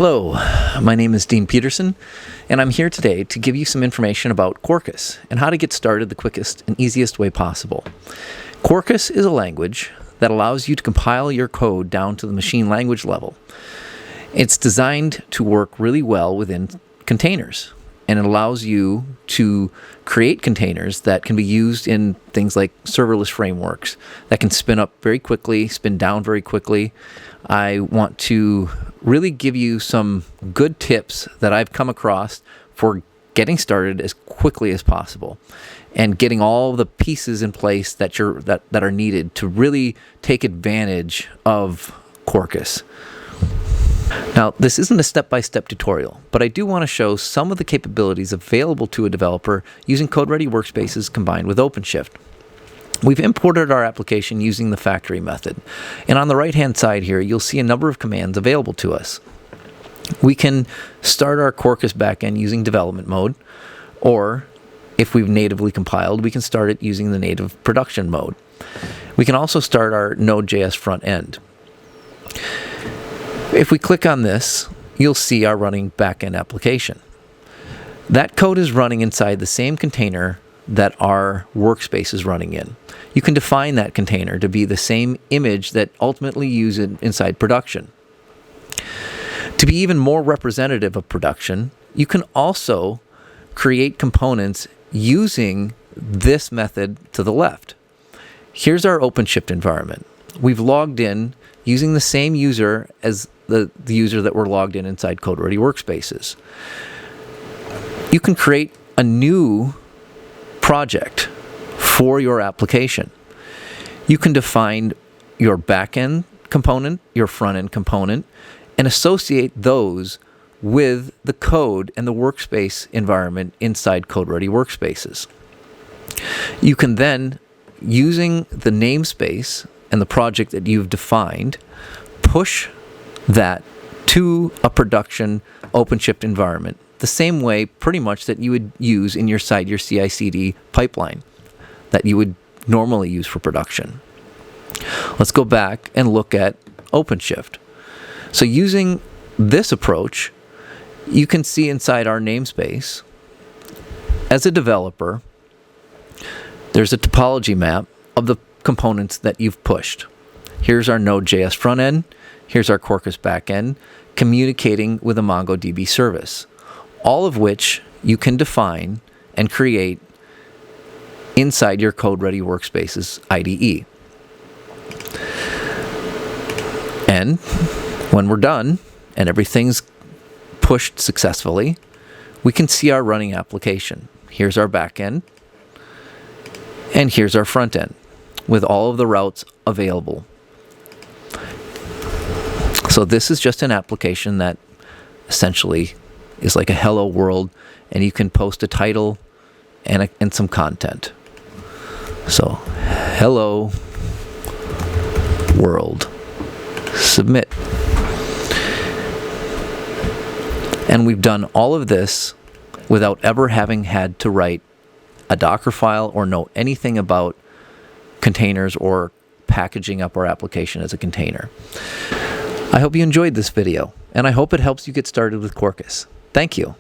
Hello, my name is Dean Peterson, and I'm here today to give you some information about Quarkus and how to get started the quickest and easiest way possible. Quarkus is a language that allows you to compile your code down to the machine language level. It's designed to work really well within containers, and it allows you to create containers that can be used in things like serverless frameworks that can spin up very quickly, spin down very quickly. I want to really give you some good tips that I've come across for getting started as quickly as possible and getting all the pieces in place that are needed to really take advantage of Quarkus. Now, this isn't a step-by-step tutorial, but I do want to show some of the capabilities available to a developer using CodeReady Workspaces combined with Openshift. We've imported our application using the factory method, and on the right-hand side here, you'll see a number of commands available to us. We can start our Quarkus backend using development mode, or if we've natively compiled, we can start it using the native production mode. We can also start our Node.js front end. If we click on this, you'll see our running backend application. That code is running inside the same container that our workspace is running in. You can define that container to be the same image that ultimately use it inside production. To be even more representative of production, you can also create components using this method to the left. Here's our OpenShift environment. We've logged in using the same user as the user that we're logged in inside CodeReady Workspaces. You can create a new project for your application. You can define your backend component, your front-end component, and associate those with the code and the workspace environment inside CodeReady Workspaces. You can then, using the namespace and the project that you've defined, push that to a production OpenShift environment, the same way pretty much that you would use in your CI/CD pipeline that you would normally use for production. Let's go back and look at OpenShift. So using this approach, you can see inside our namespace, as a developer, there's a topology map of the components that you've pushed. Here's our Node.js front end. Here's our Quarkus backend communicating with a MongoDB service, all of which you can define and create inside your CodeReady Workspaces IDE. And when we're done and everything's pushed successfully, we can see our running application. Here's our backend, and here's our front end with all of the routes available. So this is just an application that essentially is like a hello world, and you can post a title and some content. So, hello world, submit. And we've done all of this without ever having had to write a Docker file or know anything about containers or packaging up our application as a container. I hope you enjoyed this video, and I hope it helps you get started with Quarkus. Thank you.